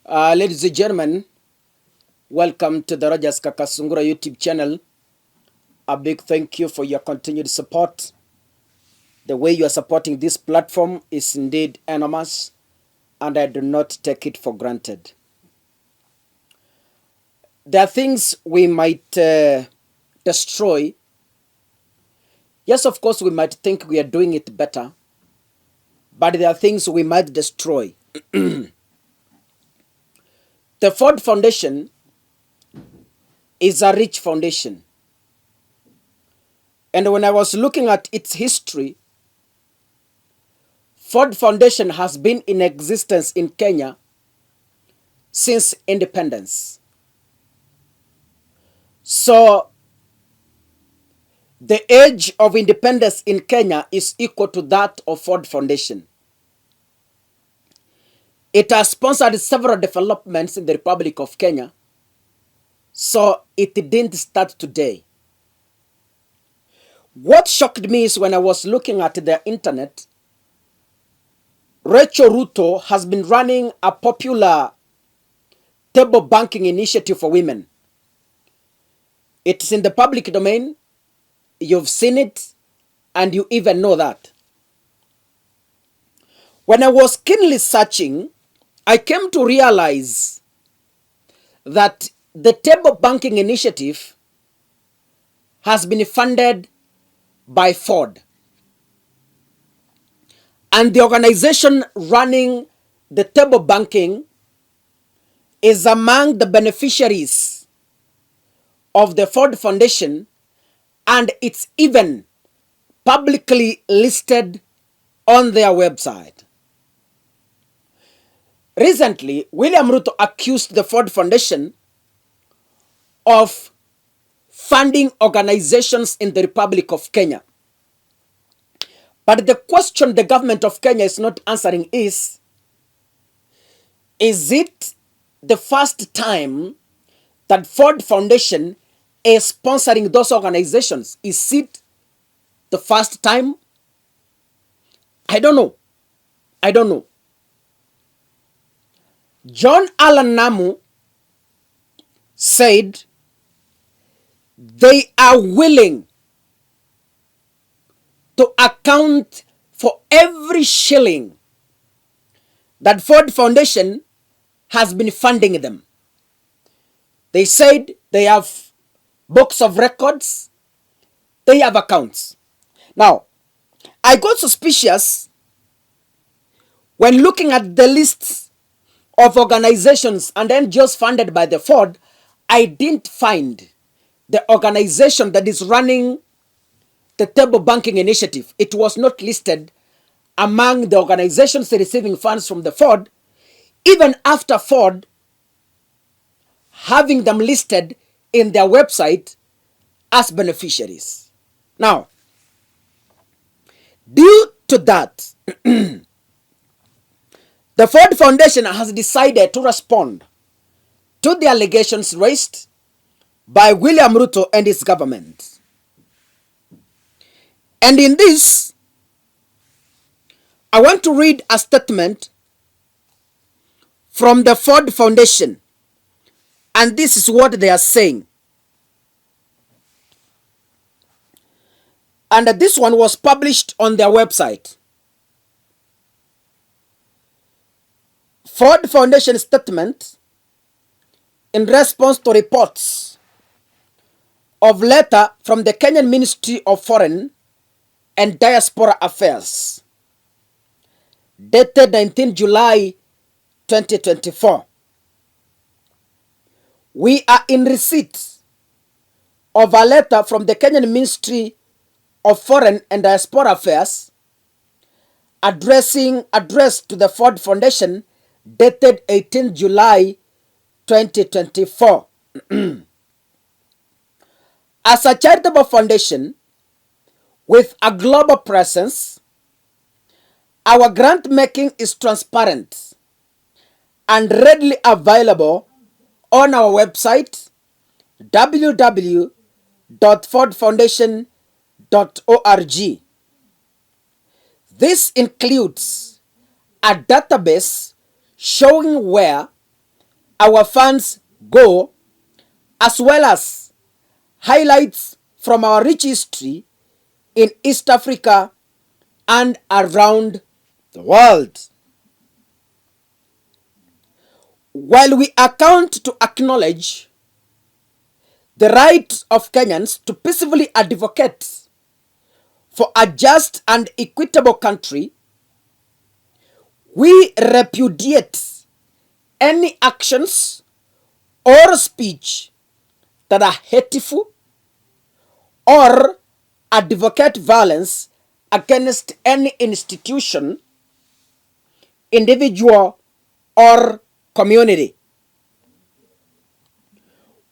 Ladies and gentlemen, welcome to the Kakasungura YouTube channel. A big thank you for your continued support. The way you are supporting this platform is indeed enormous, and I do not take it for granted. There are things we might destroy. Yes, of course, we might think we are doing it better, but there are things we might destroy. The Ford Foundation is a rich foundation. And when I was looking at its history, Ford Foundation has been in existence in Kenya since independence. So the age of independence in Kenya is equal to that of Ford Foundation. It has sponsored several developments in the Republic of Kenya, so it didn't start today. What shocked me is when I was looking at the internet, Rachel Ruto has been running a popular table banking initiative for women. It's in the public domain. You've seen it, and you even know that. When I was keenly searching, I came to realize that the table banking initiative has been funded by Ford. And the organization running the table banking is among the beneficiaries of the Ford Foundation, and it's even publicly listed on their website. Recently, William Ruto accused the Ford Foundation of funding organizations in the Republic of Kenya. But the question the government of Kenya is not answering is it the first time that Ford Foundation is sponsoring those organizations? Is it the first time? I don't know. John Allan Namu said they are willing to account for every shilling that Ford Foundation has been funding them. They said they have books of records, they have accounts. Now, I got suspicious when looking at the lists of organizations and NGOs funded by the Ford. I didn't find the organization that is running the table banking initiative. It was not listed among the organizations receiving funds from the Ford, even after Ford having them listed in their website as beneficiaries. Now, due to that, the Ford Foundation has decided to respond to the allegations raised by William Ruto and his government. And in this, I want to read a statement from the Ford Foundation. And this is what they are saying. And this one was published on their website. Ford Foundation statement in response to reports of letter from the Kenyan Ministry of Foreign and Diaspora Affairs dated 19 July 2024. We are in receipt of a letter from the Kenyan Ministry of Foreign and Diaspora Affairs addressed to the Ford Foundation dated 18 July 2024. As a charitable foundation with a global presence, our grant making is transparent and readily available on our website www.fordfoundation.org. This includes a database showing where our funds go, as well as highlights from our rich history in East Africa and around the world. While we account to acknowledge the right of Kenyans to peacefully advocate for a just and equitable country, we repudiate any actions or speech that are hateful or advocate violence against any institution, individual, or community.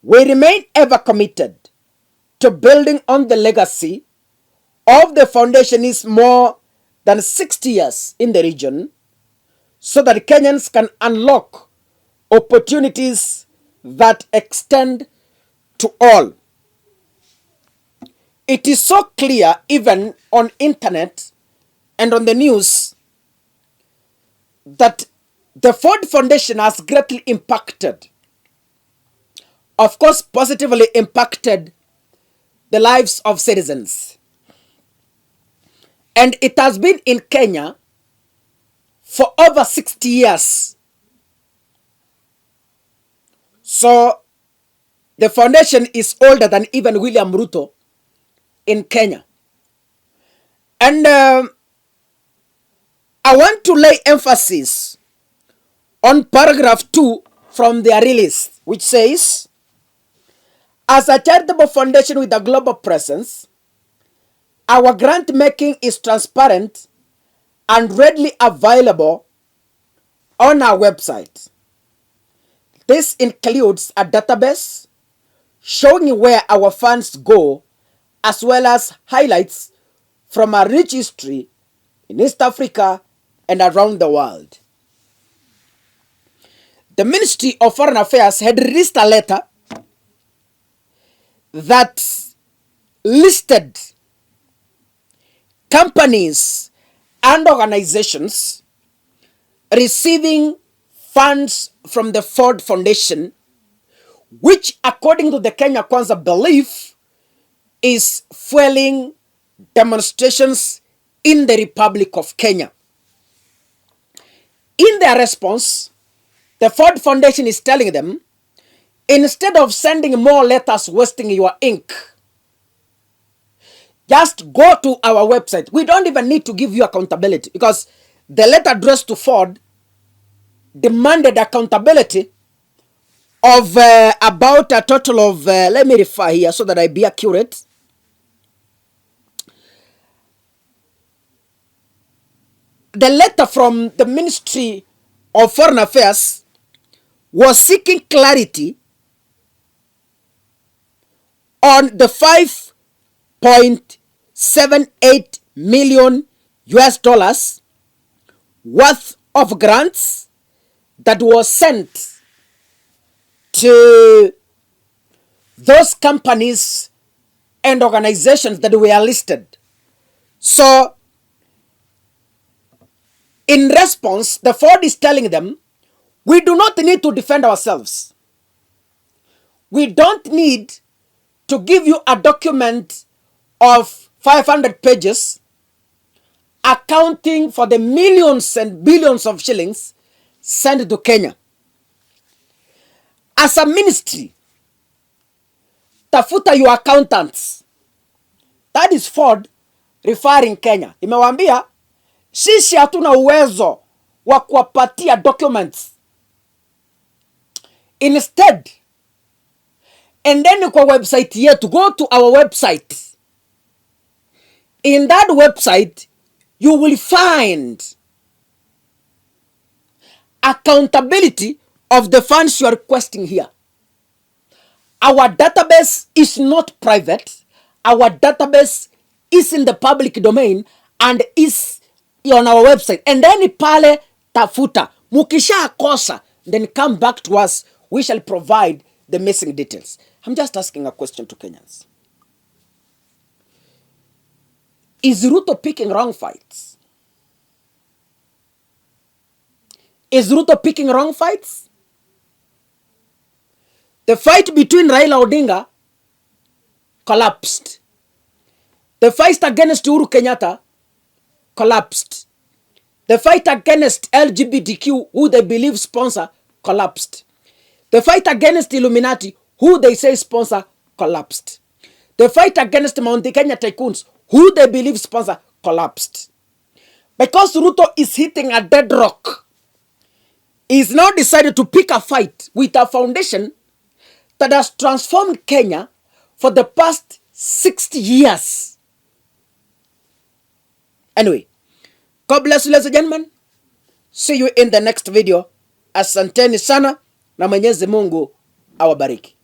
We remain ever committed to building on the legacy of the foundation is more than 60 years in the region, so that Kenyans can unlock opportunities that extend to all. It is so clear, even on internet and on the news, that the Ford Foundation has greatly impacted, of course, positively impacted the lives of citizens. And it has been in Kenya for over 60 years. So the foundation is older than even William Ruto in Kenya. And I want to lay emphasis on paragraph 2 from their release, which says, as a charitable foundation with a global presence, our grant making is transparent and readily available on our website. This includes a database showing where our funds go, as well as highlights from our rich history in East Africa and around the world. The Ministry of Foreign Affairs had released a letter that listed companies and organizations receiving funds from the Ford Foundation, which, according to the Kenya Kwanza belief, is fueling demonstrations in the Republic of Kenya. In their response, the Ford Foundation is telling them, instead of sending more letters wasting your ink, just go to our website. We don't even need to give you accountability, because the letter addressed to Ford demanded accountability of about a total of, let me refer here so that I be accurate. The letter from the Ministry of Foreign Affairs was seeking clarity on the 5.78 million US dollars worth of grants that was sent to those companies and organizations that were listed. So, in response, the Ford is telling them, we do not need to defend ourselves. We don't need to give you a document of 500 pages accounting for the millions and billions of shillings sent to Kenya. As a ministry, tafuta your accountants. That is Ford referring Kenya. Imewambia, sisi hatuna uwezo wa kuwapatia documents. Instead, endeni kwa website yetu, go to our website. In that website, you will find accountability of the funds you are requesting here. Our database is not private. Our database is in the public domain and is on our website. And then pale tafuta. Mukisha kosa, then come back to us. We shall provide the missing details. I'm just asking a question to Kenyans. Is Ruto picking wrong fights? Is Ruto picking wrong fights? The fight between Raila Odinga collapsed. The fight against Uhuru Kenyatta collapsed. The fight against LGBTQ, who they believe sponsor, collapsed. The fight against Illuminati, who they say sponsor, collapsed. The fight against Mount Kenya tycoons, who they believe sponsor, collapsed. Because Ruto is hitting a dead rock. He's now decided to pick a fight with a foundation that has transformed Kenya for the past 60 years. Anyway, God bless you, ladies and gentlemen. See you in the next video. Asanteni sana na Mwenyezi Mungu awabariki.